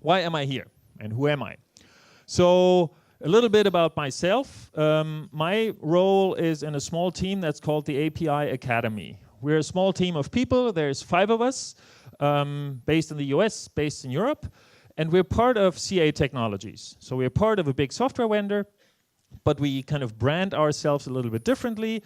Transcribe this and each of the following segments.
why am I here and who am I? So a little bit about myself. My role is in a small team that's called the API Academy. We're a small team of people. There's 5 of us, based in the US, based in Europe, and we're part of CA Technologies. So we're part of a big software vendor, but we kind of brand ourselves a little bit differently,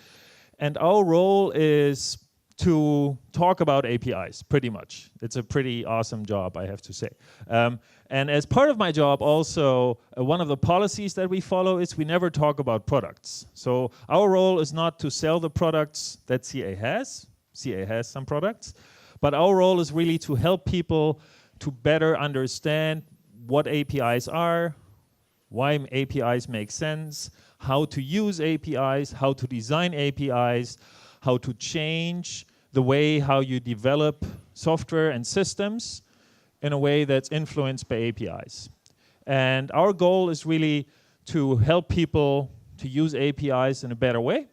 and our role is to talk about APIs, pretty much. It's a pretty awesome job, I have to say. And as part of my job also, one of the policies that we follow is we never talk about products. So our role is not to sell the products that CA has. CA has some products. But our role is really to help people to better understand what APIs are, why APIs make sense, how to use APIs, how to design APIs, how to change the way how you develop software and systems in a way that's influenced by APIs. And our goal is really to help people to use APIs in a better way.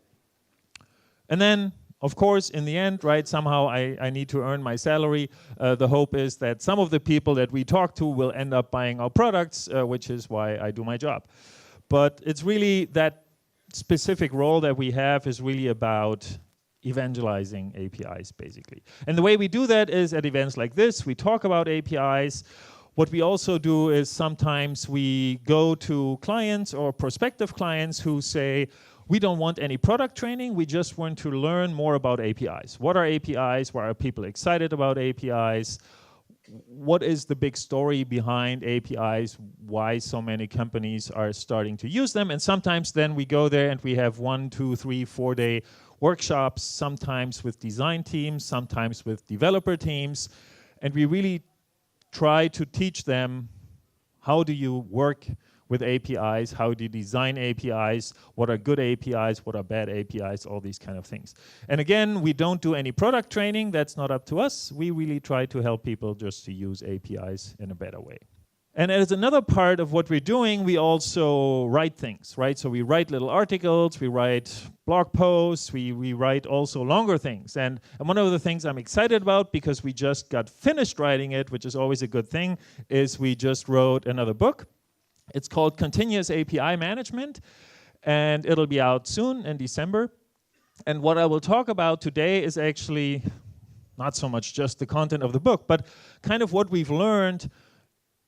And then, of course, in the end, right, somehow I need to earn my salary. The hope is that some of the people that we talk to will end up buying our products, which is why I do my job. But it's really that specific role that we have is really about evangelizing APIs, basically. And the way we do that is at events like this, we talk about APIs. What we also do is sometimes we go to clients or prospective clients who say, we don't want any product training, we just want to learn more about APIs. What are APIs? Why are people excited about APIs? What is the big story behind APIs? Why so many companies are starting to use them? And sometimes then we go there and we have 1, 2, 3, 4-day workshops, sometimes with design teams, sometimes with developer teams. And we really try to teach them, how do you work with APIs, how do you design APIs, what are good APIs, what are bad APIs, all these kind of things. And again, we don't do any product training, that's not up to us. We really try to help people just to use APIs in a better way. And as another part of what we're doing, we also write things, right? So we write little articles, we write blog posts, we write also longer things. And one of the things I'm excited about, because we just got finished writing it, which is always a good thing, is we just wrote another book. It's called Continuous API Management, and it'll be out soon in December. And what I will talk about today is actually not so much just the content of the book, but kind of what we've learned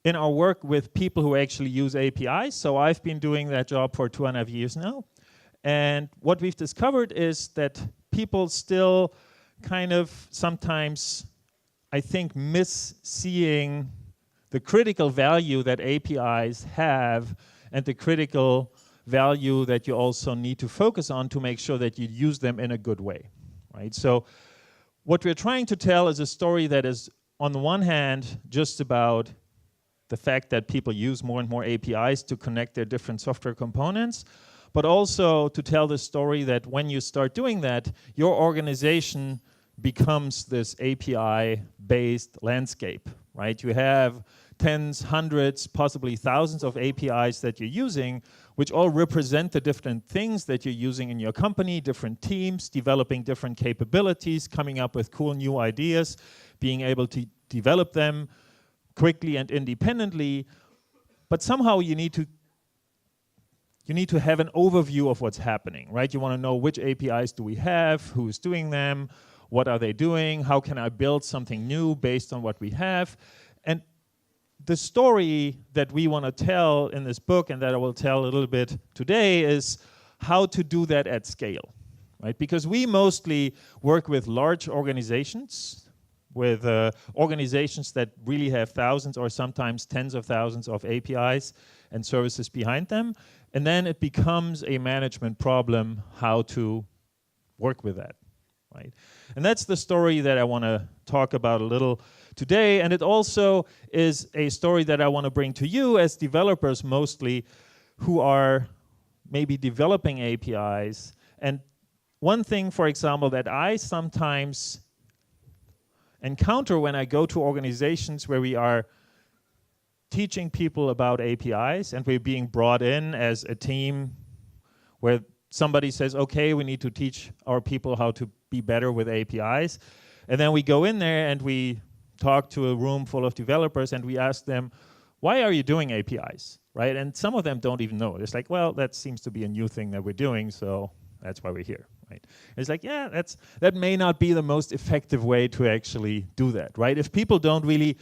in our work with people who actually use APIs. So I've been doing that job for 2.5 years now. And what we've discovered is that people still kind of sometimes, I think, miss seeing the critical value that APIs have and the critical value that you also need to focus on to make sure that you use them in a good way, right? So what we're trying to tell is a story that is, on the one hand, just about the fact that people use more and more APIs to connect their different software components, but also to tell the story that when you start doing that, your organization becomes this API-based landscape, right? You have tens, hundreds, possibly thousands of APIs that you're using, which all represent the different things that you're using in your company, different teams, developing different capabilities, coming up with cool new ideas, being able to develop them quickly and independently. But somehow you need to have an overview of what's happening, right? You want to know which APIs do we have, who's doing them, what are they doing, how can I build something new based on what we have. And the story that we want to tell in this book, and that I will tell a little bit today, is how to do that at scale, right? Because we mostly work with large organizations, with organizations that really have thousands or sometimes tens of thousands of APIs and services behind them. And then it becomes a management problem how to work with that, right? And that's the story that I want to talk about a little today. And it also is a story that I want to bring to you as developers mostly, who are maybe developing APIs. And one thing, for example, that I sometimes encounter when I go to organizations where we are teaching people about APIs and we're being brought in as a team where somebody says, okay, we need to teach our people how to be better with APIs. And then we go in there and we talk to a room full of developers and we ask them, why are you doing APIs, right? And some of them don't even know. It's like, well, that seems to be a new thing that we're doing, so that's why we're here, right? It's like, yeah, that may not be the most effective way to actually do that, right? If people don't really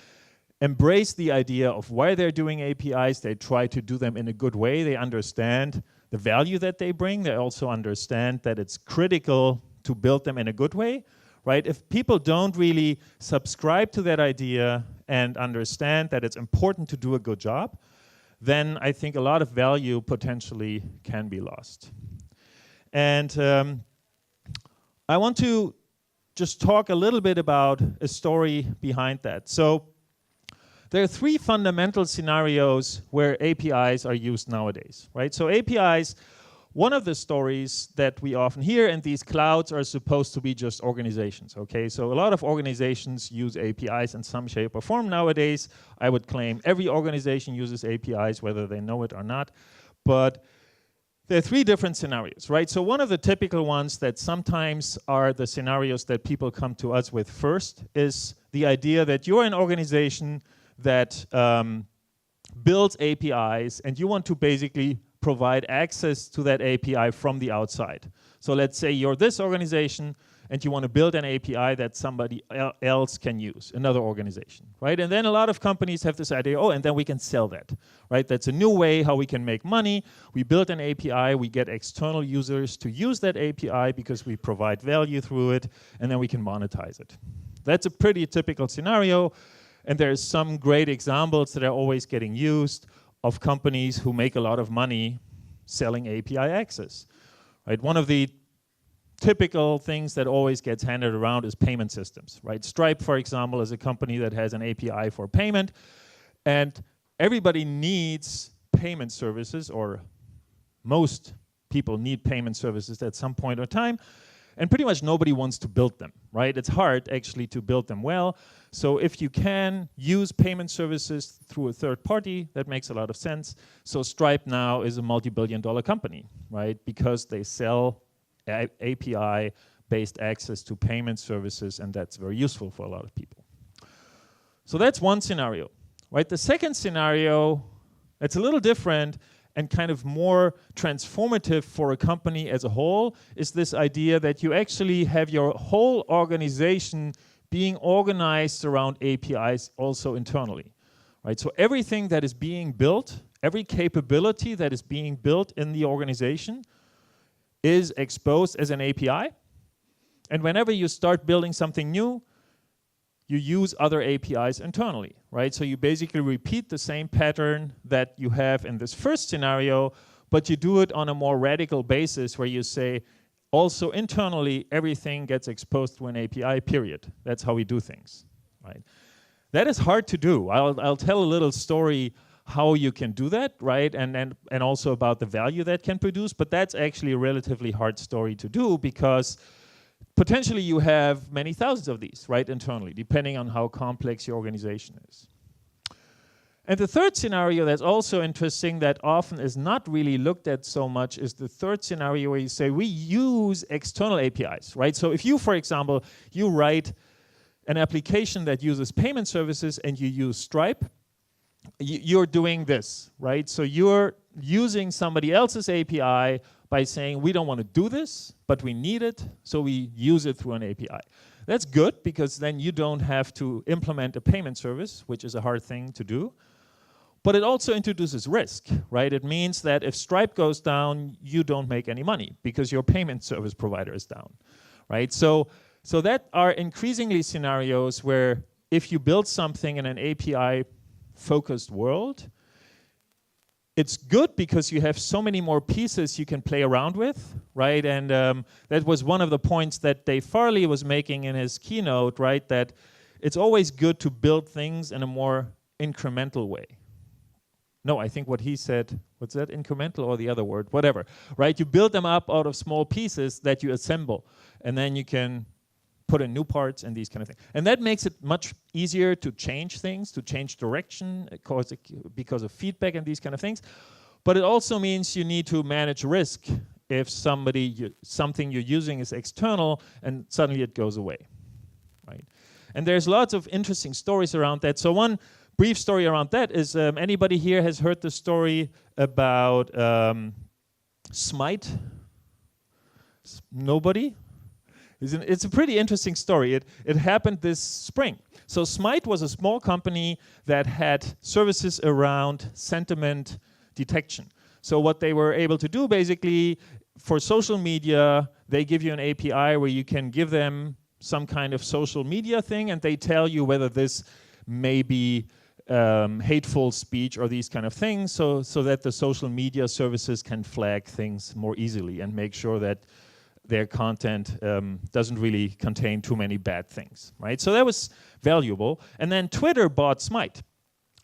embrace the idea of why they're doing APIs, they try to do them in a good way, they understand the value that they bring, they also understand that it's critical to build them in a good way, right? If people don't really subscribe to that idea and understand that it's important to do a good job, then I think a lot of value potentially can be lost. And I want to just talk a little bit about a story behind that. So there are three fundamental scenarios where APIs are used nowadays, right? So APIs, one of the stories that we often hear, and these clouds are supposed to be just organizations, okay? So a lot of organizations use APIs in some shape or form nowadays. I would claim every organization uses APIs, whether they know it or not. But there are three different scenarios, right? So one of the typical ones that sometimes are the scenarios that people come to us with first is the idea that you're an organization that builds APIs and you want to basically provide access to that API from the outside. So let's say you're this organization and you want to build an API that somebody else can use, another organization, right? And then a lot of companies have this idea, oh, and then we can sell that, right? That's a new way how we can make money. We build an API, we get external users to use that API because we provide value through it, and then we can monetize it. That's a pretty typical scenario, and there's some great examples that are always getting used of companies who make a lot of money selling API access, right? One of the typical things that always gets handed around is payment systems, right? Stripe, for example, is a company that has an API for payment, and everybody needs payment services, or most people need payment services at some point in time, and pretty much nobody wants to build them, right? It's hard actually to build them well. So if you can use payment services through a third party, that makes a lot of sense. So Stripe now is a multi-billion-dollar company, right? Because they sell API-based access to payment services, and that's very useful for a lot of people. So that's one scenario, right? The second scenario, it's a little different and kind of more transformative for a company as a whole, is this idea that you actually have your whole organization being organized around APIs also internally, right? So everything that is being built, every capability that is being built in the organization is exposed as an API. And whenever you start building something new, you use other APIs internally, right? So you basically repeat the same pattern that you have in this first scenario, but you do it on a more radical basis where you say, also internally, everything gets exposed to an API, period. That's how we do things, right? That is hard to do. I'll tell a little story how you can do that, right? And also about the value that can produce, but that's actually a relatively hard story to do because potentially you have many thousands of these, right, internally, depending on how complex your organization is. And the third scenario that's also interesting that often is not really looked at so much is the third scenario where you say we use external APIs, right? So if you, for example, you write an application that uses payment services and you use Stripe, you're doing this, right? So you're using somebody else's API by saying we don't want to do this, but we need it, so we use it through an API. That's good because then you don't have to implement a payment service, which is a hard thing to do. But it also introduces risk, right? It means that if Stripe goes down, you don't make any money because your payment service provider is down, right? So that are increasingly scenarios where if you build something in an API-focused world, it's good because you have so many more pieces you can play around with, right? And that was one of the points that Dave Farley was making in his keynote, right? That it's always good to build things in a more incremental way. No, I think what he said, what's that, incremental or the other word? Whatever, right? You build them up out of small pieces that you assemble, and then you can put in new parts and these kind of things. And that makes it much easier to change things, to change direction because of feedback and these kind of things. But it also means you need to manage risk if something you're using is external and suddenly it goes away, right? And there's lots of interesting stories around that. So one brief story around that is, anybody here has heard the story about Smite? Nobody? It's a pretty interesting story. It happened this spring. So Smite was a small company that had services around sentiment detection. So what they were able to do basically for social media, they give you an API where you can give them some kind of social media thing and they tell you whether this may be hateful speech or these kind of things, so that the social media services can flag things more easily and make sure that their content doesn't really contain too many bad things, right? So that was valuable. And then Twitter bought Smite,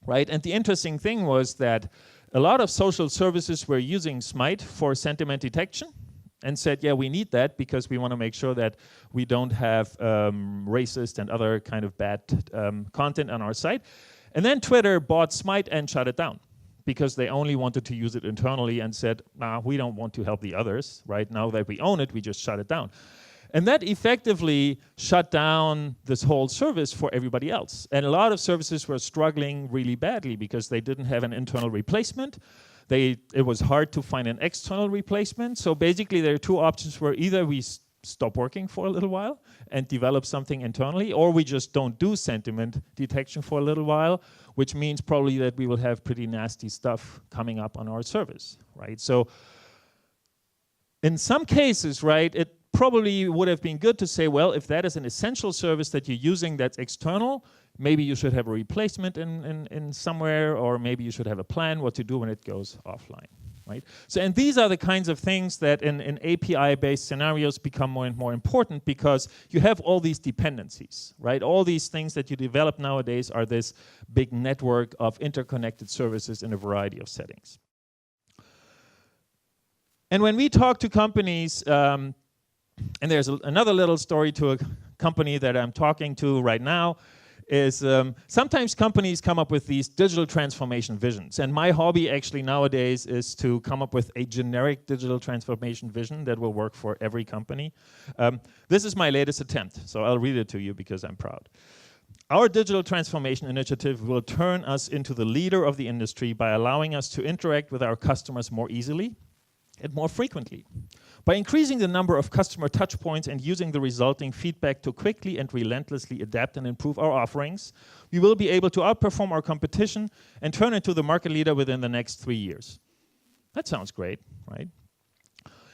right? And the interesting thing was that a lot of social services were using Smite for sentiment detection and said, yeah, we need that because we want to make sure that we don't have racist and other kind of bad content on our site. And then Twitter bought Smite and shut it down, because they only wanted to use it internally and said, nah, we don't want to help the others, right? Now that we own it, we just shut it down. And that effectively shut down this whole service for everybody else. And a lot of services were struggling really badly because they didn't have an internal replacement. It was hard to find an external replacement. So basically there are two options where either we stop working for a little while and develop something internally, or we just don't do sentiment detection for a little while, which means probably that we will have pretty nasty stuff coming up on our service, right? So in some cases, right, it probably would have been good to say, well, if that is an essential service that you're using that's external, maybe you should have a replacement in somewhere, or maybe you should have a plan what to do when it goes offline. Right? So, and these are the kinds of things that in API-based scenarios become more and more important, because you have all these dependencies, right? All these things that you develop nowadays are this big network of interconnected services in a variety of settings. And when we talk to companies, and there's another little story to a company that I'm talking to right now, is sometimes companies come up with these digital transformation visions. And my hobby actually nowadays is to come up with a generic digital transformation vision that will work for every company. This is my latest attempt, so I'll read it to you because I'm proud. Our digital transformation initiative will turn us into the leader of the industry by allowing us to interact with our customers more easily and more frequently. By increasing the number of customer touchpoints and using the resulting feedback to quickly and relentlessly adapt and improve our offerings, we will be able to outperform our competition and turn into the market leader within the next 3 years. That sounds great, right?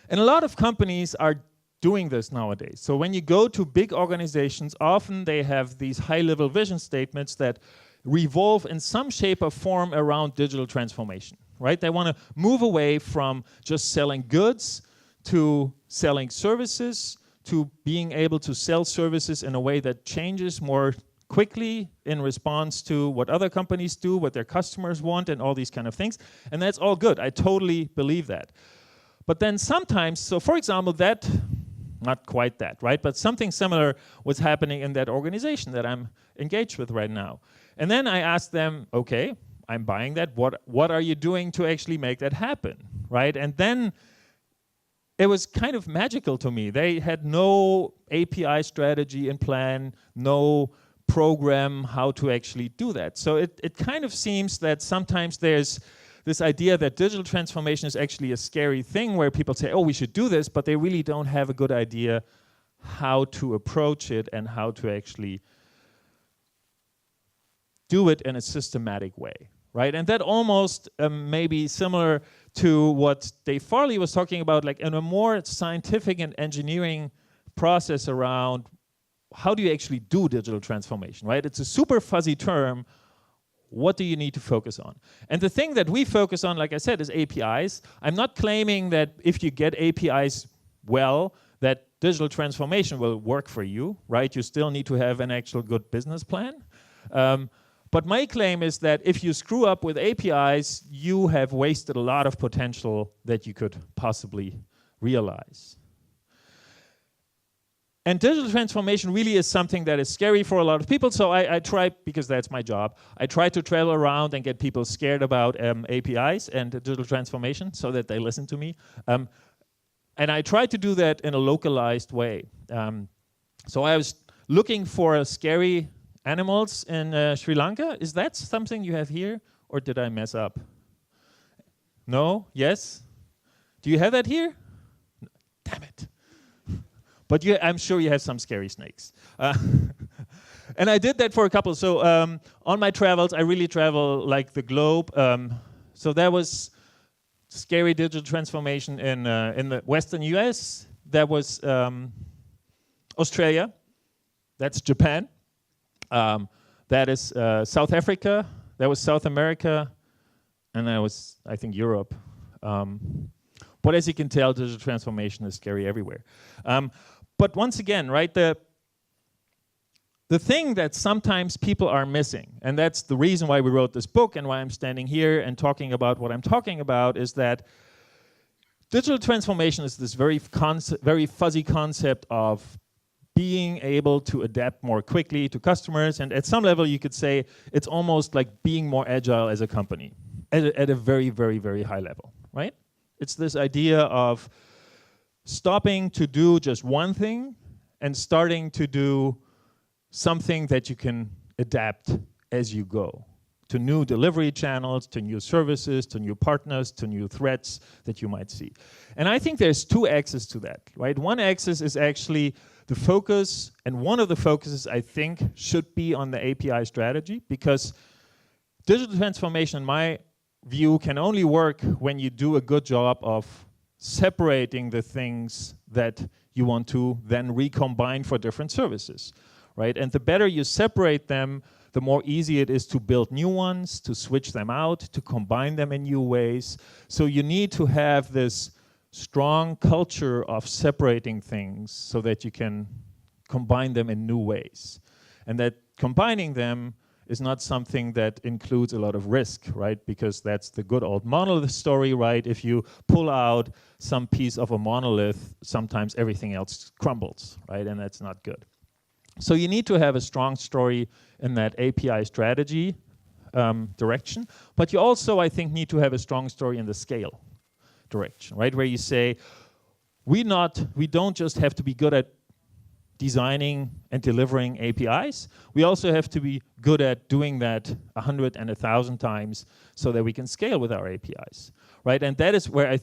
And a lot of companies are doing this nowadays. So when you go to big organizations, often they have these high-level vision statements that revolve in some shape or form around digital transformation, right? They want to move away from just selling goods to selling services, to being able to sell services in a way that changes more quickly in response to what other companies do, what their customers want, and all these kind of things. And that's all good. I totally believe that. But then sometimes, so for example, that, not quite that, right? But something similar was happening in that organization that I'm engaged with right now. And then I asked them, okay, I'm buying that. What are you doing to actually make that happen, right? And then it was kind of magical to me. They had no API strategy in plan, no program how to actually do that. So it kind of seems that sometimes there's this idea that digital transformation is actually a scary thing where people say, oh, we should do this, but they really don't have a good idea how to approach it and how to actually do it in a systematic way, right? And that almost may be similar to what Dave Farley was talking about, like in a more scientific and engineering process around how do you actually do digital transformation, right? It's a super fuzzy term. What do you need to focus on? And the thing that we focus on, like I said, is APIs. I'm not claiming that if you get APIs well, that digital transformation will work for you, right? You still need to have an actual good business plan. But my claim is that if you screw up with APIs, you have wasted a lot of potential that you could possibly realize. And digital transformation really is something that is scary for a lot of people, so I try, because that's my job, I try to travel around and get people scared about APIs and digital transformation so that they listen to me. And I try to do that in a localized way. So I was looking for a scary animals in Sri Lanka. Is that something you have here, or did I mess up? No? Yes? Do you have that here? Damn it. But I'm sure you have some scary snakes. And I did that for a couple. So on my travels, I really travel like the globe. So that was scary digital transformation in the Western US. That was Australia. That's Japan. That is South Africa. That was South America. And that was, I think, Europe. But as you can tell, digital transformation is scary everywhere. But once again, right, the thing that sometimes people are missing, and that's the reason why we wrote this book and why I'm standing here and talking about what I'm talking about, is that digital transformation is this very fuzzy concept of being able to adapt more quickly to customers, and at some level you could say it's almost like being more agile as a company at a very, very, very high level, right? It's this idea of stopping to do just one thing and starting to do something that you can adapt as you go to new delivery channels, to new services, to new partners, to new threats that you might see. And I think there's two axes to that, right? One axis is actually the focus, and one of the focuses I think should be on the API strategy, because digital transformation, in my view, can only work when you do a good job of separating the things that you want to then recombine for different services, right? And the better you separate them, the more easy it is to build new ones, to switch them out, to combine them in new ways. So you need to have this strong culture of separating things so that you can combine them in new ways. And that combining them is not something that includes a lot of risk, right? Because that's the good old monolith story, right? If you pull out some piece of a monolith, sometimes everything else crumbles, right? And that's not good. So you need to have a strong story in that API strategy direction, but you also, I think, need to have a strong story in the scale direction, right? Where you say, we don't just have to be good at designing and delivering APIs. We also have to be good at doing that 100 and 1,000 times so that we can scale with our APIs, right? And that is where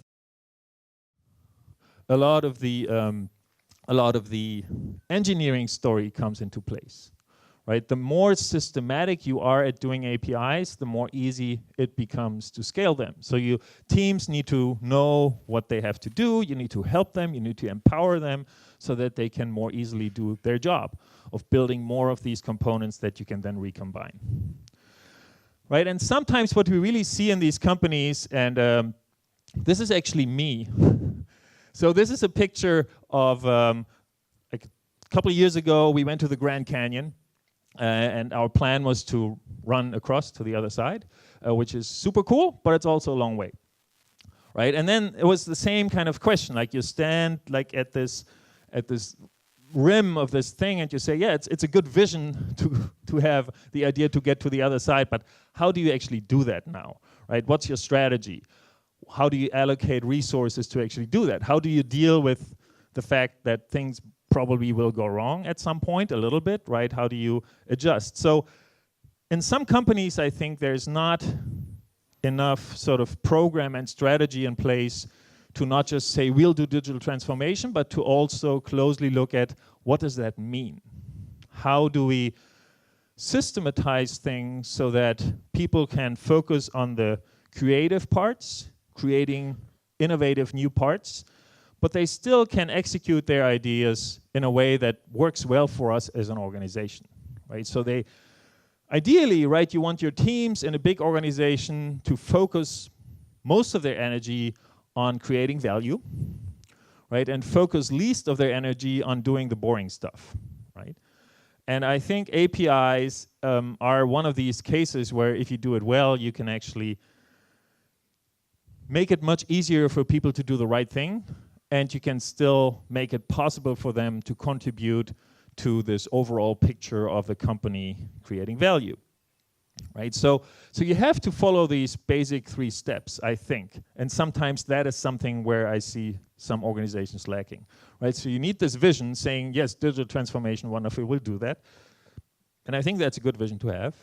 a lot of the engineering story comes into place, right? The more systematic you are at doing APIs, the more easy it becomes to scale them. So teams need to know what they have to do. You need to help them. You need to empower them so that they can more easily do their job of building more of these components that you can then recombine, right? And sometimes what we really see in these companies, and this is actually me. So this is a picture of like a couple of years ago, we went to the Grand Canyon. And our plan was to run across to the other side, which is super cool, but it's also a long way, right? And then it was the same kind of question, like you stand like at this rim of this thing and you say, yeah, it's a good vision to have the idea to get to the other side, but how do you actually do that now, right? What's your strategy? How do you allocate resources to actually do that? How do you deal with the fact that things probably will go wrong at some point a little bit, right? How do you adjust? So in some companies, I think there's not enough sort of program and strategy in place to not just say we'll do digital transformation, but to also closely look at what does that mean? How do we systematize things so that people can focus on the creative parts, creating innovative new parts, but they still can execute their ideas in a way that works well for us as an organization, right? So ideally, right, you want your teams in a big organization to focus most of their energy on creating value, right? And focus least of their energy on doing the boring stuff, right? And I think APIs are one of these cases where if you do it well, you can actually make it much easier for people to do the right thing, and you can still make it possible for them to contribute to this overall picture of the company creating value, right? So you have to follow these basic 3 steps, I think, and sometimes that is something where I see some organizations lacking, right? So you need this vision saying, yes, digital transformation, wonderful, we'll do that. And I think that's a good vision to have.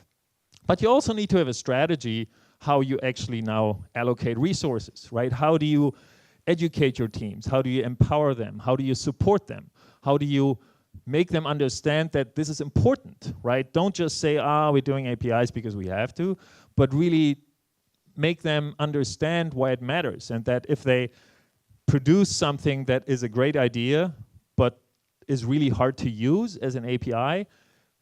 But you also need to have a strategy how you actually now allocate resources, right? How do you educate your teams? How do you empower them? How do you support them? How do you make them understand that this is important, right? Don't just say, we're doing APIs because we have to, but really make them understand why it matters, and that if they produce something that is a great idea, but is really hard to use as an API,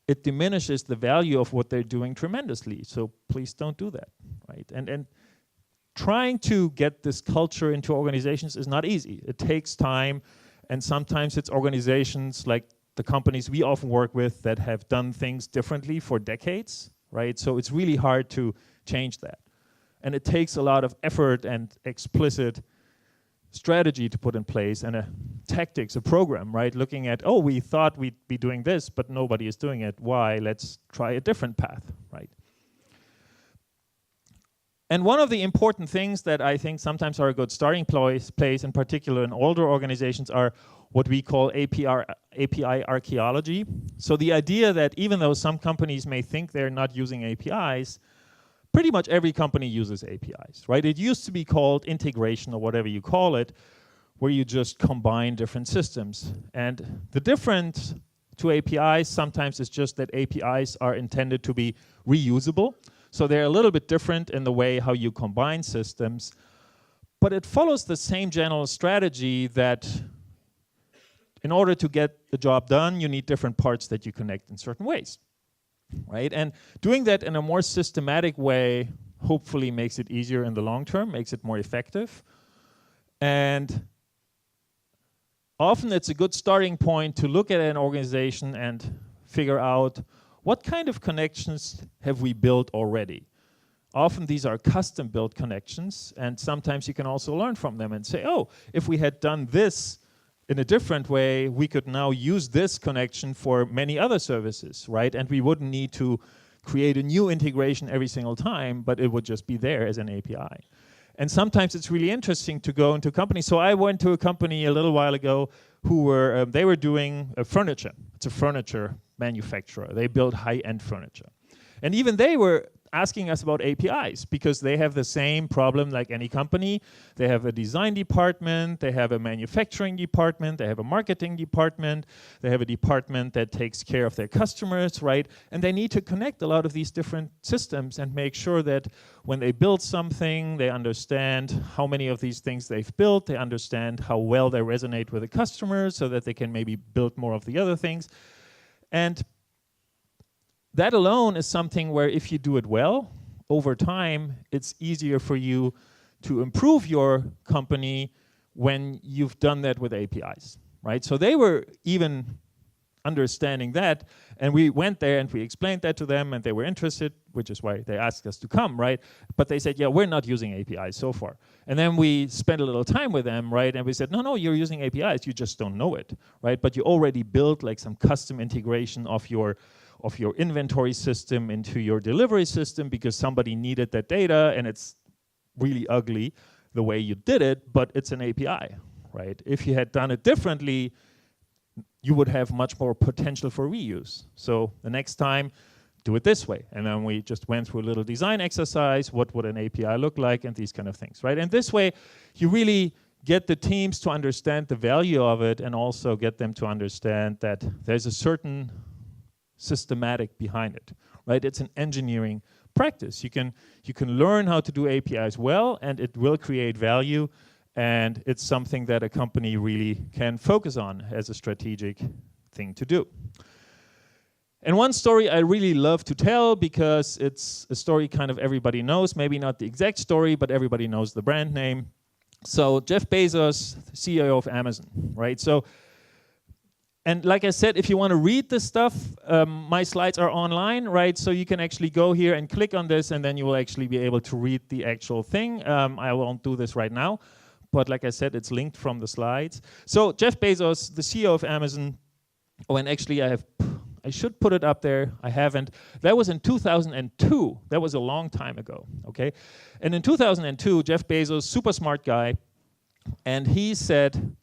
it diminishes the value of what they're doing tremendously. So please don't do that, right? And trying to get this culture into organizations is not easy. It takes time, and sometimes it's organizations like the companies we often work with that have done things differently for decades, right? So it's really hard to change that. And it takes a lot of effort and explicit strategy to put in place, and a tactics, a program, right? Looking at, we thought we'd be doing this, but nobody is doing it. Why? Let's try a different path, right? And one of the important things that I think sometimes are a good starting place, in particular in older organizations, are what we call API archaeology. So the idea that even though some companies may think they're not using APIs, pretty much every company uses APIs, right? It used to be called integration or whatever you call it, where you just combine different systems. And the difference to APIs sometimes is just that APIs are intended to be reusable. So they're a little bit different in the way how you combine systems, but it follows the same general strategy that in order to get the job done, you need different parts that you connect in certain ways. Right? And doing that in a more systematic way hopefully makes it easier in the long term, makes it more effective. And often it's a good starting point to look at an organization and figure out what kind of connections have we built already. Often these are custom built connections, and sometimes you can also learn from them and say, if we had done this in a different way, we could now use this connection for many other services, right? And we wouldn't need to create a new integration every single time, but it would just be there as an API. And sometimes it's really interesting to go into companies. So I went to a company a little while ago who were, they were doing furniture. It's a furniture manufacturer. They build high-end furniture. And even they were asking us about APIs because they have the same problem like any company. They have a design department, they have a manufacturing department, they have a marketing department, they have a department that takes care of their customers, right? And they need to connect a lot of these different systems and make sure that when they build something, they understand how many of these things they've built, they understand how well they resonate with the customers so that they can maybe build more of the other things. And that alone is something where if you do it well, over time, it's easier for you to improve your company when you've done that with APIs, right? So they were even understanding that, and we went there and we explained that to them, and they were interested, which is why they asked us to come, right? But they said, yeah, we're not using APIs so far. And then we spent a little time with them, right? And we said, no, you're using APIs, you just don't know it, right? But you already built like some custom integration of your inventory system into your delivery system because somebody needed that data, and it's really ugly the way you did it, but it's an API, right? If you had done it differently, you would have much more potential for reuse. So the next time, do it this way. And then we just went through a little design exercise, what would an API look like, and these kind of things, right? And this way, you really get the teams to understand the value of it, and also get them to understand that there's a certain systematic behind it, right? It's an engineering practice. You can learn how to do APIs well, and it will create value, and it's something that a company really can focus on as a strategic thing to do. And one story I really love to tell, because it's a story kind of everybody knows, maybe not the exact story, but everybody knows the brand name. So Jeff Bezos, CEO of Amazon, right? So, and like I said, if you want to read this stuff, my slides are online, right? So you can actually go here and click on this, and then you will actually be able to read the actual thing. I won't do this right now, but like I said, it's linked from the slides. So Jeff Bezos, the CEO of Amazon, and actually I should put it up there, I haven't. That was in 2002, that was a long time ago, okay? And in 2002, Jeff Bezos, super smart guy, and he said,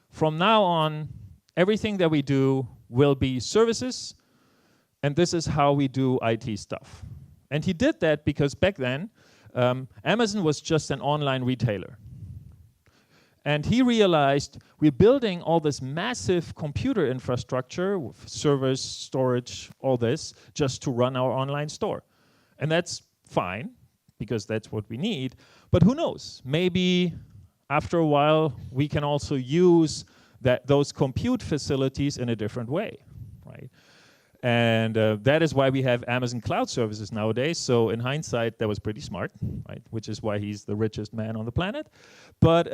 from now on, everything that we do will be services, and this is how we do IT stuff. And he did that because back then, Amazon was just an online retailer. And he realized we're building all this massive computer infrastructure, with servers, storage, all this, just to run our online store. And that's fine, because that's what we need. But who knows? Maybe after a while, we can also use those compute facilities in a different way, right? And that is why we have Amazon Cloud Services nowadays. So in hindsight, that was pretty smart, right? Which is why he's the richest man on the planet. But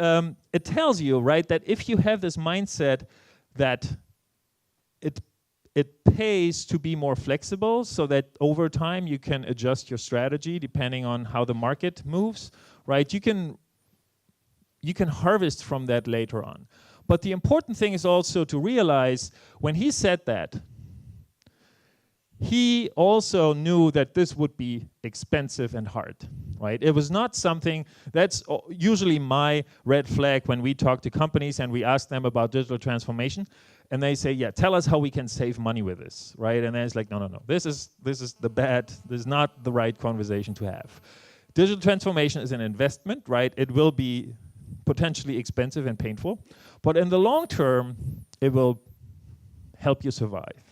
it tells you, right, that if you have this mindset that it pays to be more flexible, so that over time you can adjust your strategy depending on how the market moves, right? You can harvest from that later on. But the important thing is also to realize when he said that, he also knew that this would be expensive and hard, right? It was not something, that's usually my red flag when we talk to companies and we ask them about digital transformation, and they say, yeah, tell us how we can save money with this, right? And then it's like, no, this is this is not the right conversation to have. Digital transformation is an investment, right? It will be potentially expensive and painful, but in the long term, it will help you survive,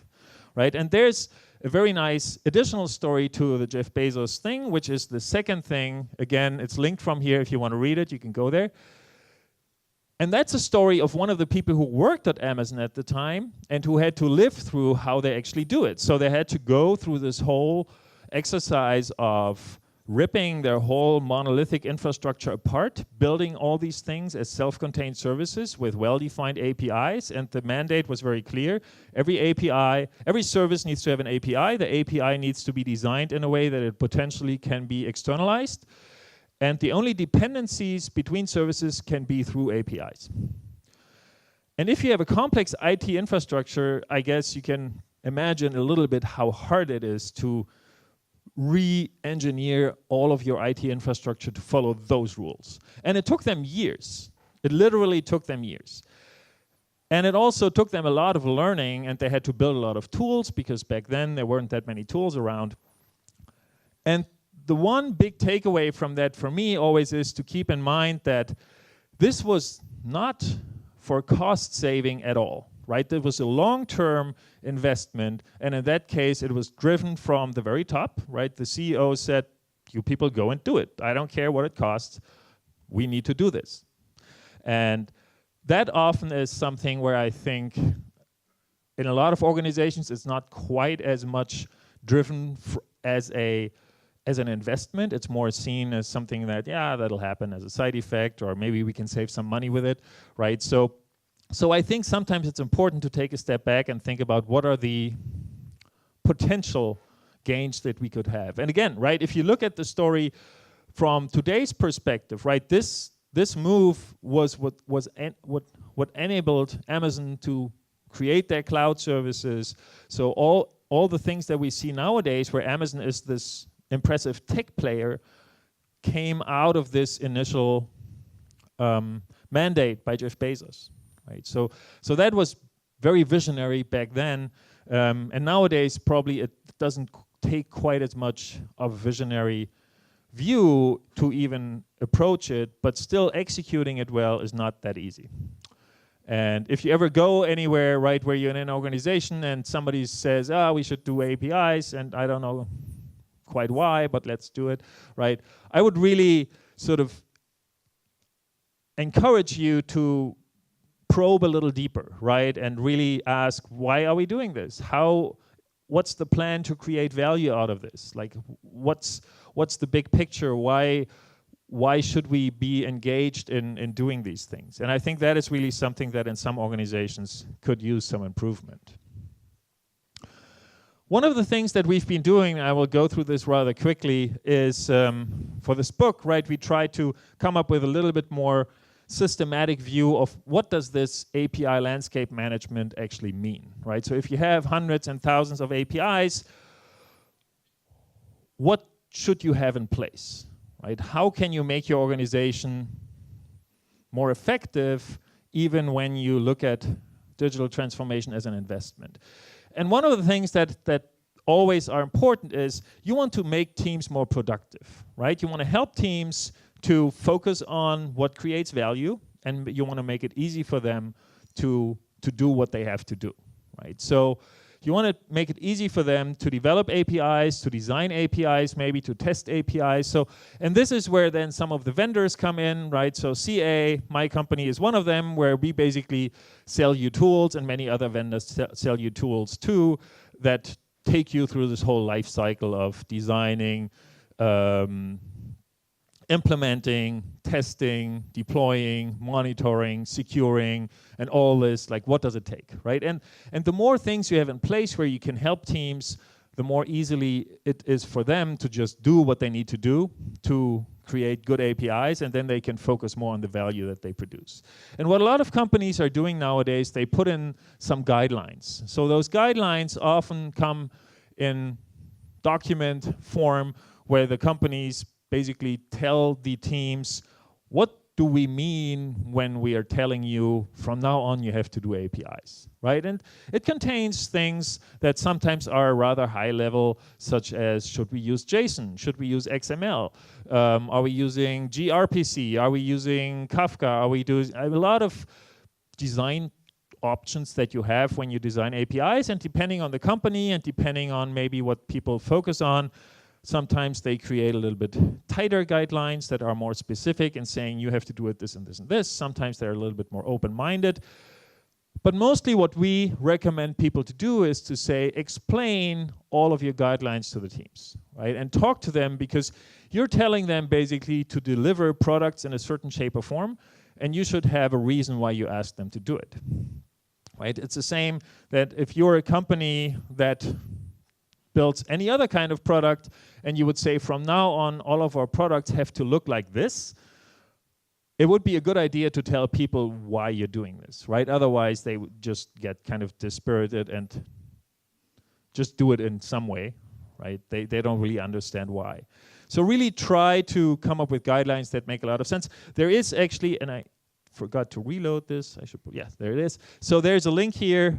right? And there's a very nice additional story to the Jeff Bezos thing, which is the second thing. Again, it's linked from here. If you want to read it, you can go there. And that's a story of one of the people who worked at Amazon at the time and who had to live through how they actually do it. So they had to go through this whole exercise of ripping their whole monolithic infrastructure apart, building all these things as self-contained services with well-defined APIs, and the mandate was very clear. Every API, every service needs to have an API. The API needs to be designed in a way that it potentially can be externalized, and the only dependencies between services can be through APIs. And if you have a complex IT infrastructure, I guess you can imagine a little bit how hard it is to re-engineer all of your IT infrastructure to follow those rules. And it took them years. It literally took them years. And it also took them a lot of learning, and they had to build a lot of tools because back then there weren't that many tools around. And the one big takeaway from that for me always is to keep in mind that this was not for cost saving at all. Right? It was a long-term investment, and in that case, it was driven from the very top, right? The CEO said, you people go and do it. I don't care what it costs. We need to do this. And that often is something where I think in a lot of organizations, it's not quite as much driven as an investment. It's more seen as something that, yeah, that'll happen as a side effect, or maybe we can save some money with it, right? So I think sometimes it's important to take a step back and think about what are the potential gains that we could have. And again, right, if you look at the story from today's perspective, right, this move was what enabled Amazon to create their cloud services. So all the things that we see nowadays where Amazon is this impressive tech player came out of this initial mandate by Jeff Bezos. Right. So that was very visionary back then, and nowadays probably it doesn't take quite as much of a visionary view to even approach it, but still executing it well is not that easy. And if you ever go anywhere, right, where you're in an organization and somebody says, we should do APIs, and I don't know quite why, but let's do it, right? I would really sort of encourage you to probe a little deeper, right? And really ask, why are we doing this? What's the plan to create value out of this? Like, what's the big picture? Why should we be engaged in doing these things? And I think that is really something that in some organizations could use some improvement. One of the things that we've been doing, I will go through this rather quickly, is for this book, right, we try to come up with a little bit more systematic view of what does this API landscape management actually mean, right? So if you have hundreds and thousands of APIs, what should you have in place, right? How can you make your organization more effective even when you look at digital transformation as an investment? And one of the things that always are important is you want to make teams more productive, right? You want to help teams to focus on what creates value, and you want to make it easy for them to do what they have to do, right? So you want to make it easy for them to develop APIs, to design APIs, maybe to test APIs. So, and this is where then some of the vendors come in, right? So CA, my company, is one of them, where we basically sell you tools, and many other vendors sell you tools too, that take you through this whole life cycle of designing, implementing, testing, deploying, monitoring, securing, and all this, like what does it take, right? And the more things you have in place where you can help teams, the more easily it is for them to just do what they need to do to create good APIs, and then they can focus more on the value that they produce. And what a lot of companies are doing nowadays, they put in some guidelines. So those guidelines often come in document form where the companies basically tell the teams, what do we mean when we are telling you from now on you have to do APIs, right? And it contains things that sometimes are rather high level, such as should we use JSON? Should we use XML? Are we using gRPC? Are we using Kafka? Are we doing a lot of design options that you have when you design APIs, and depending on the company and depending on maybe what people focus on, sometimes they create a little bit tighter guidelines that are more specific and saying you have to do it this and this and this. Sometimes they're a little bit more open-minded. But mostly what we recommend people to do is to say, explain all of your guidelines to the teams, right? And talk to them, because you're telling them basically to deliver products in a certain shape or form, and you should have a reason why you ask them to do it, right? It's the same that if you're a company that builds any other kind of product, and you would say from now on all of our products have to look like this, it would be a good idea to tell people why you're doing this, right? Otherwise they would just get kind of dispirited and just do it in some way, right? They don't really understand why. So really try to come up with guidelines that make a lot of sense. There is actually, and I forgot to reload this, I should put, yeah, there it is. So there's a link here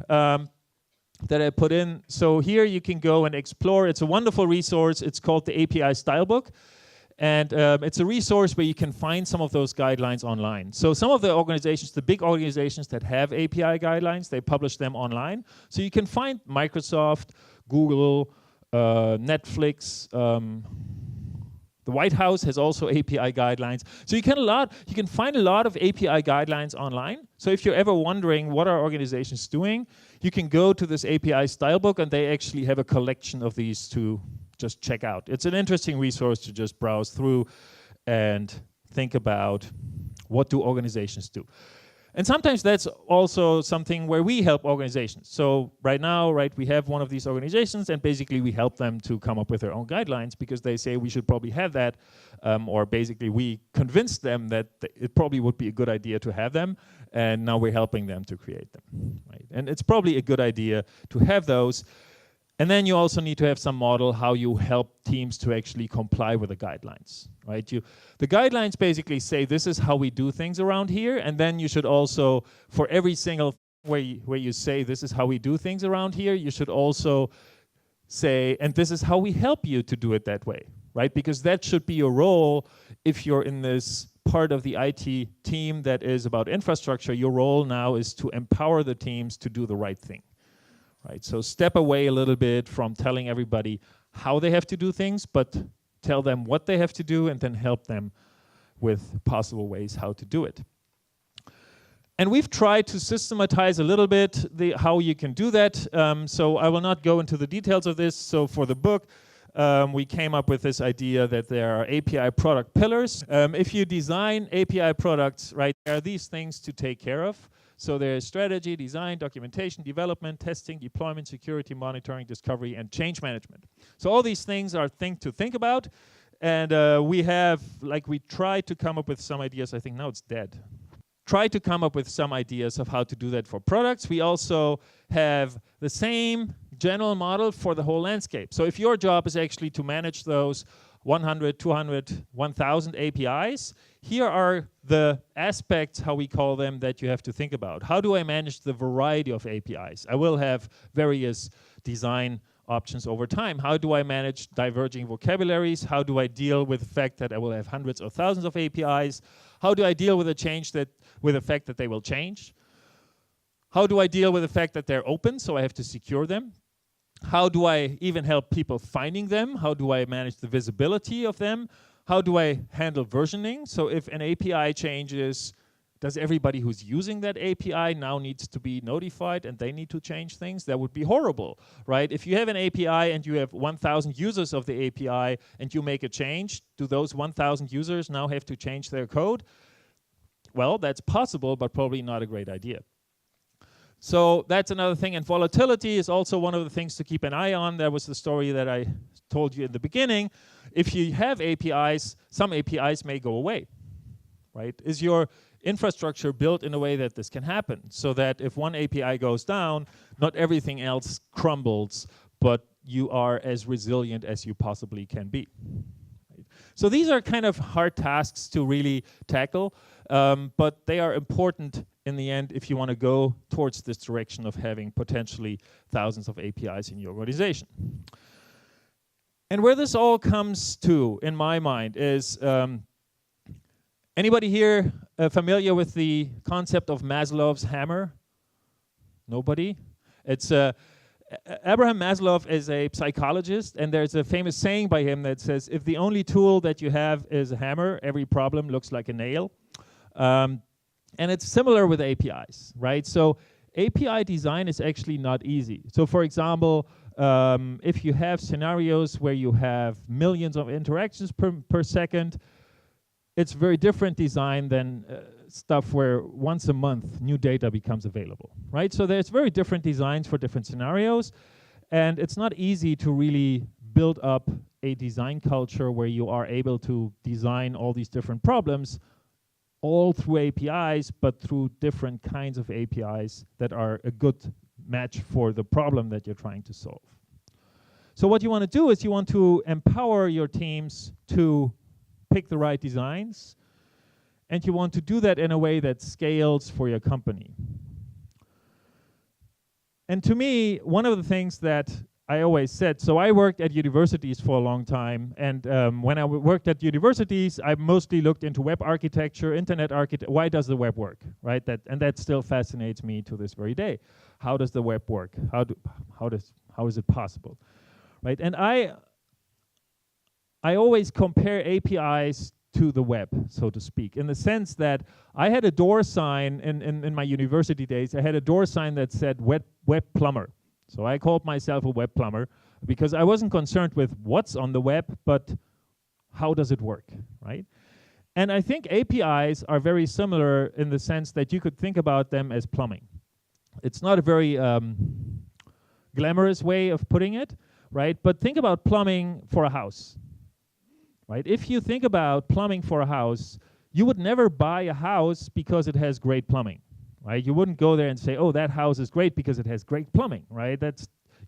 that I put in. So here you can go and explore. It's a wonderful resource. It's called the API Stylebook. And it's a resource where you can find some of those guidelines online. So some of the organizations, the big organizations that have API guidelines, they publish them online. So you can find Microsoft, Google, Netflix, the White House has also API guidelines. So you can find a lot of API guidelines online. So if you're ever wondering what are organizations doing, you can go to this API Stylebook, and they actually have a collection of these to just check out. It's an interesting resource to just browse through and think about what do organizations do. And sometimes that's also something where we help organizations. So right now, right, we have one of these organizations, and basically we help them to come up with their own guidelines, because they say we should probably have that, or basically we convince them that it probably would be a good idea to have them, and now we're helping them to create them, right? And it's probably a good idea to have those. And then you also need to have some model how you help teams to actually comply with the guidelines, right? The guidelines basically say this is how we do things around here, and then you should also, for every single where you say this is how we do things around here, you should also say, and this is how we help you to do it that way, right? Because that should be your role if you're in this part of the IT team that is about infrastructure. Your role now is to empower the teams to do the right thing. Right, so step away a little bit from telling everybody how they have to do things, but tell them what they have to do, and then help them with possible ways how to do it. And we've tried to systematize a little bit how you can do that. So I will not go into the details of this. So for the book, we came up with this idea that there are API product pillars. If you design API products, right, there are these things to take care of. So there's strategy, design, documentation, development, testing, deployment, security, monitoring, discovery, and change management. So all these things are things to think about. And we tried to come up with some ideas. I think now it's dead. Try to come up with some ideas of how to do that for products. We also have the same general model for the whole landscape. So if your job is actually to manage those 100, 200, 1,000 APIs, here are the aspects, how we call them, that you have to think about. How do I manage the variety of APIs? I will have various design options over time. How do I manage diverging vocabularies? How do I deal with the fact that I will have hundreds or thousands of APIs? How do I deal with with the fact that they will change? How do I deal with the fact that they're open, so I have to secure them? How do I even help people finding them? How do I manage the visibility of them? How do I handle versioning? So if an API changes, does everybody who's using that API now needs to be notified and they need to change things? That would be horrible, right? If you have an API and you have 1,000 users of the API and you make a change, do those 1,000 users now have to change their code? Well, that's possible, but probably not a great idea. So that's another thing, and volatility is also one of the things to keep an eye on. That was the story that I told you in the beginning. If you have APIs, some APIs may go away, right? Is your infrastructure built in a way that this can happen, so that if one API goes down, not everything else crumbles, but you are as resilient as you possibly can be. Right? So these are kind of hard tasks to really tackle, but they are important in the end if you want to go towards this direction of having potentially thousands of APIs in your organization. And where this all comes to, in my mind, is anybody here familiar with the concept of Maslow's hammer? Nobody? It's Abraham Maslow is a psychologist, and there's a famous saying by him that says, if the only tool that you have is a hammer, every problem looks like a nail. And it's similar with APIs, right? So API design is actually not easy. So for example, if you have scenarios where you have millions of interactions per second, it's very different design than stuff where once a month new data becomes available, right? So there's very different designs for different scenarios, and it's not easy to really build up a design culture where you are able to design all these different problems all through APIs, but through different kinds of APIs that are a good match for the problem that you're trying to solve. So what you want to do is you want to empower your teams to pick the right designs, and you want to do that in a way that scales for your company. And to me, one of the things that I always said, so I worked at universities for a long time, and when I worked at universities, I mostly looked into web architecture, internet architecture. Why does the web work, right? That still fascinates me to this very day. How does the web work? How is it possible, right? And I always compare APIs to the web, so to speak, in the sense that I had a door sign in my university days. I had a door sign that said web plumber. So I called myself a web plumber because I wasn't concerned with what's on the web, but how does it work, right? And I think APIs are very similar in the sense that you could think about them as plumbing. It's not a very glamorous way of putting it, right? But think about plumbing for a house, right? If you think about plumbing for a house, you would never buy a house because it has great plumbing. Right? You wouldn't go there and say, oh, that house is great because it has great plumbing, right?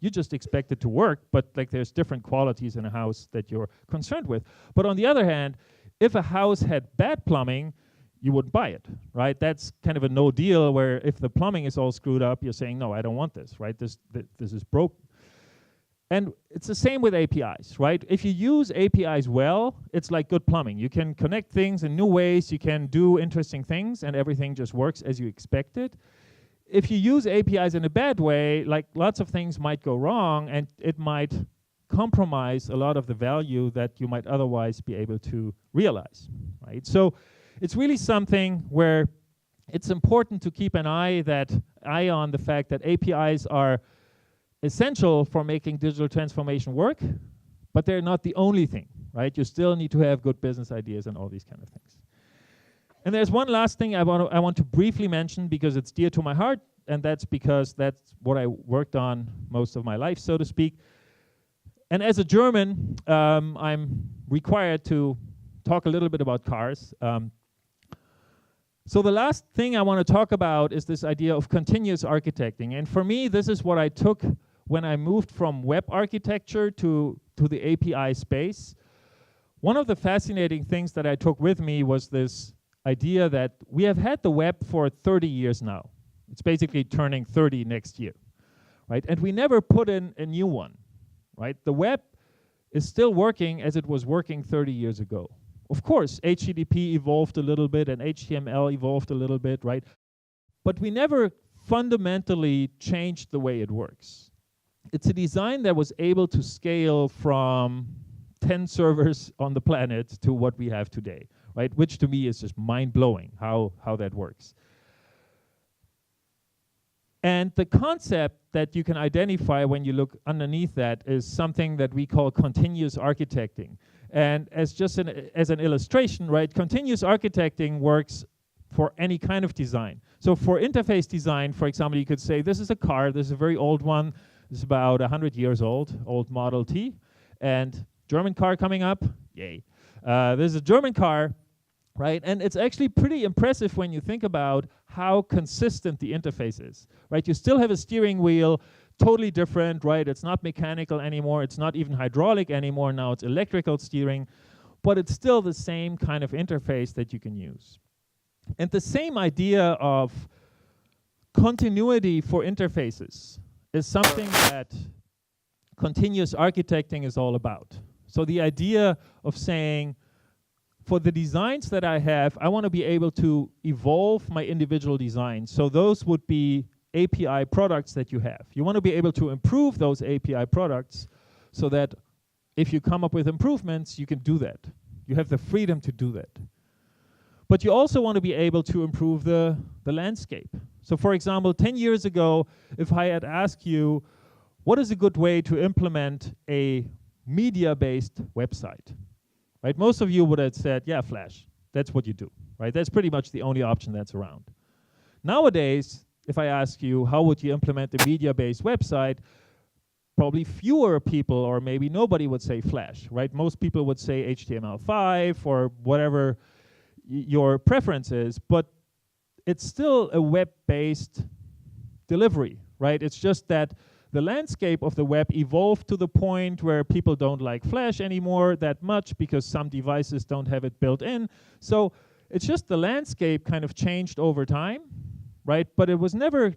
You just expect it to work, but like there's different qualities in a house that you're concerned with. But on the other hand, if a house had bad plumbing, you wouldn't buy it, right? That's kind of a no deal where if the plumbing is all screwed up, you're saying, no, I don't want this, right? This is broke. And it's the same with APIs, right? If you use APIs well, it's like good plumbing. You can connect things in new ways, you can do interesting things, and everything just works as you expected. If you use APIs in a bad way, like lots of things might go wrong, and it might compromise a lot of the value that you might otherwise be able to realize, right? So it's really something where it's important to keep an eye on the fact that APIs are essential for making digital transformation work, but they're not the only thing, right? You still need to have good business ideas and all these kind of things. And there's one last thing I want to briefly mention because it's dear to my heart, and that's because that's what I worked on most of my life, so to speak. And as a German, I'm required to talk a little bit about cars. So the last thing I want to talk about is this idea of continuous architecting. And for me, this is what I took when I moved from web architecture to the API space. One of the fascinating things that I took with me was this idea that we have had the web for 30 years now. It's basically turning 30 next year, right? And we never put in a new one. right? The web is still working as it was working 30 years ago. Of course, HTTP evolved a little bit and HTML evolved a little bit, right? But we never fundamentally changed the way it works. It's a design that was able to scale from 10 servers on the planet to what we have today, right? Which to me is just mind-blowing how that works. And the concept that you can identify when you look underneath that is something that we call continuous architecting. And as an illustration, right, continuous architecting works for any kind of design. So for interface design, for example, you could say this is a car, this is a very old one, it's about 100 years old Model T, and German car coming up, yay. This is a German car, right? And it's actually pretty impressive when you think about how consistent the interface is, right? You still have a steering wheel, totally different, right? It's not mechanical anymore, it's not even hydraulic anymore, now it's electrical steering, but it's still the same kind of interface that you can use. And the same idea of continuity for interfaces is something that continuous architecting is all about. So the idea of saying, for the designs that I have, I want to be able to evolve my individual designs. So those would be API products that you have. You want to be able to improve those API products so that if you come up with improvements, you can do that. You have the freedom to do that. But you also want to be able to improve the landscape. So for example, 10 years ago, if I had asked you, what is a good way to implement a media-based website? Right? Most of you would have said, yeah, Flash. That's what you do. Right? That's pretty much the only option that's around. Nowadays, if I ask you, how would you implement a media-based website? Probably fewer people, or maybe nobody would say Flash. Right? Most people would say HTML5 or whatever your preference is, but it's still a web-based delivery, right? It's just that the landscape of the web evolved to the point where people don't like Flash anymore that much because some devices don't have it built in. So it's just the landscape kind of changed over time, right? But it was never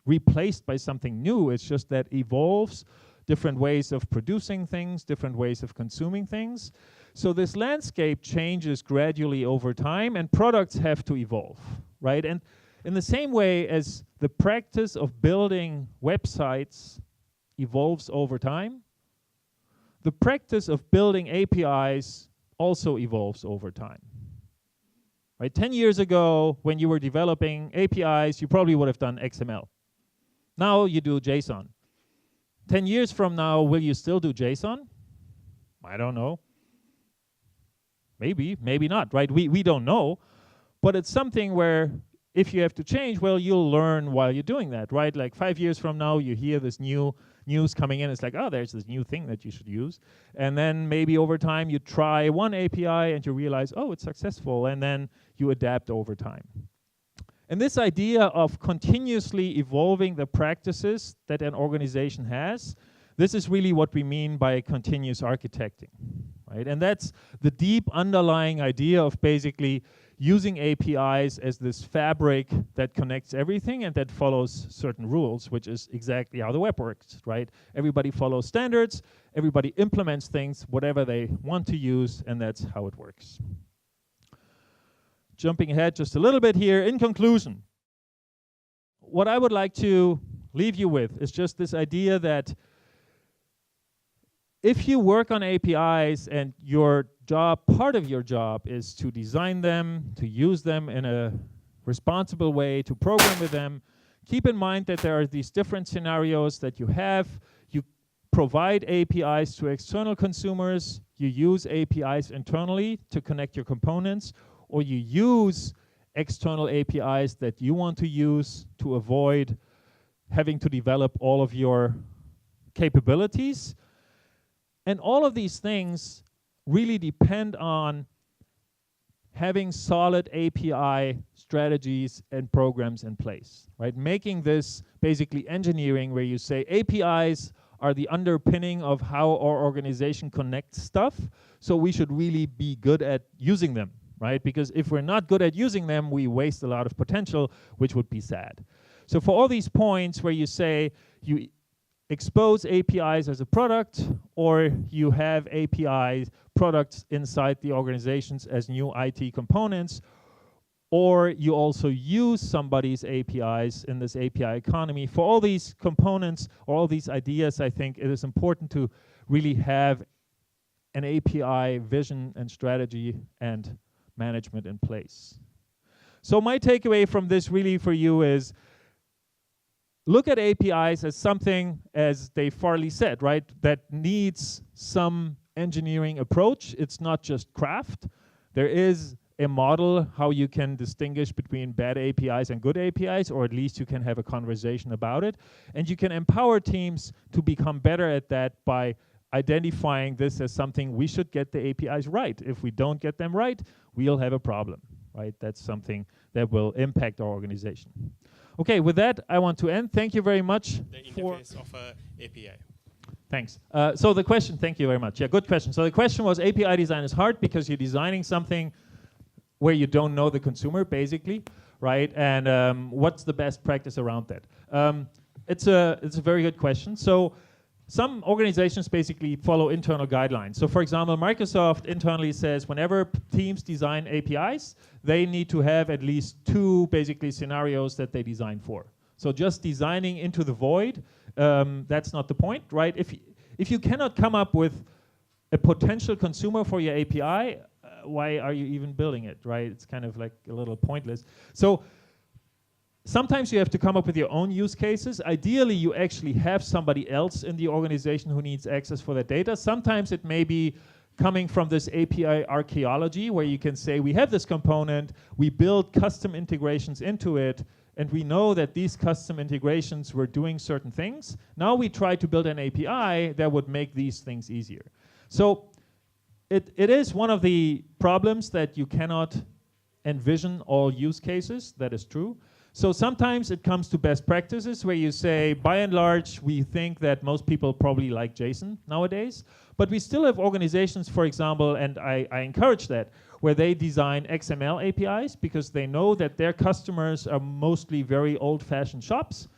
replaced by something new. It's just that evolves, different ways of producing things, different ways of consuming things. So this landscape changes gradually over time, and products have to evolve, right? And in the same way as the practice of building websites evolves over time, the practice of building APIs also evolves over time. Right? 10 years ago, when you were developing APIs, you probably would have done XML. Now you do JSON. 10 years from now, will you still do JSON? I don't know. Maybe, maybe not, right? We don't know. But it's something where if you have to change, well, you'll learn while you're doing that, right? Like 5 years from now, you hear this new news coming in. It's like, oh, there's this new thing that you should use. And then maybe over time, you try one API and you realize, oh, it's successful. And then you adapt over time. And this idea of continuously evolving the practices that an organization has, this is really what we mean by continuous architecting, right? And that's the deep underlying idea of basically using APIs as this fabric that connects everything and that follows certain rules, which is exactly how the web works, right? Everybody follows standards, everybody implements things, whatever they want to use, and that's how it works. Jumping ahead just a little bit here, in conclusion, what I would like to leave you with is just this idea that if you work on APIs and your job, part of your job is to design them, to use them in a responsible way, to program with them, keep in mind that there are these different scenarios that you have. You provide APIs to external consumers, you use APIs internally to connect your components, or you use external APIs that you want to use to avoid having to develop all of your capabilities. And all of these things really depend on having solid API strategies and programs in place, right? Making this basically engineering where you say APIs are the underpinning of how our organization connects stuff, so we should really be good at using them, right? Because if we're not good at using them, we waste a lot of potential, which would be sad. So for all these points where you say you expose APIs as a product, or you have API products inside the organizations as new IT components, or you also use somebody's APIs in this API economy. For all these components or all these ideas, I think it is important to really have an API vision and strategy and management in place. So my takeaway from this really for you is, look at APIs as something, as Dave Farley said, right, that needs some engineering approach. It's not just craft. There is a model how you can distinguish between bad APIs and good APIs, or at least you can have a conversation about it. And you can empower teams to become better at that by identifying this as something we should get the APIs right. If we don't get them right, we'll have a problem, right? That's something that will impact our organization. Okay, with that, I want to end. Thank you very much. The interface of API. Thanks. So the question, thank you very much. Yeah, good question. So the question was, API design is hard because you're designing something where you don't know the consumer, basically, right? And what's the best practice around that? It's a very good question. So some organizations basically follow internal guidelines. So for example, Microsoft internally says whenever teams design APIs, they need to have at least 2 basically scenarios that they design for. So just designing into the void, that's not the point, right? If you cannot come up with a potential consumer for your API, why are you even building it, right? It's kind of like a little pointless. So sometimes you have to come up with your own use cases. Ideally, you actually have somebody else in the organization who needs access for that data. Sometimes it may be coming from this API archaeology, where you can say, we have this component, we build custom integrations into it, and we know that these custom integrations were doing certain things. Now we try to build an API that would make these things easier. So it is one of the problems that you cannot envision all use cases. That is true. So sometimes it comes to best practices where you say, by and large, we think that most people probably like JSON nowadays, but we still have organizations, for example, and I encourage that, where they design XML APIs because they know that their customers are mostly very old-fashioned shops,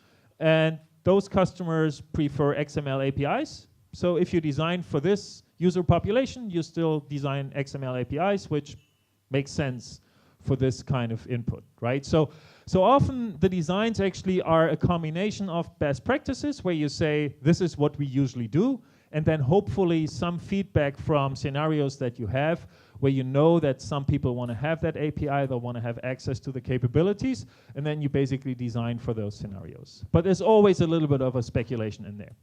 and those customers prefer XML APIs. So if you design for this user population, you still design XML APIs, which makes sense for this kind of input, right? So often the designs actually are a combination of best practices where you say, this is what we usually do, and then hopefully some feedback from scenarios that you have where you know that some people want to have that API, they want to have access to the capabilities, and then you basically design for those scenarios. But there's always a little bit of a speculation in there.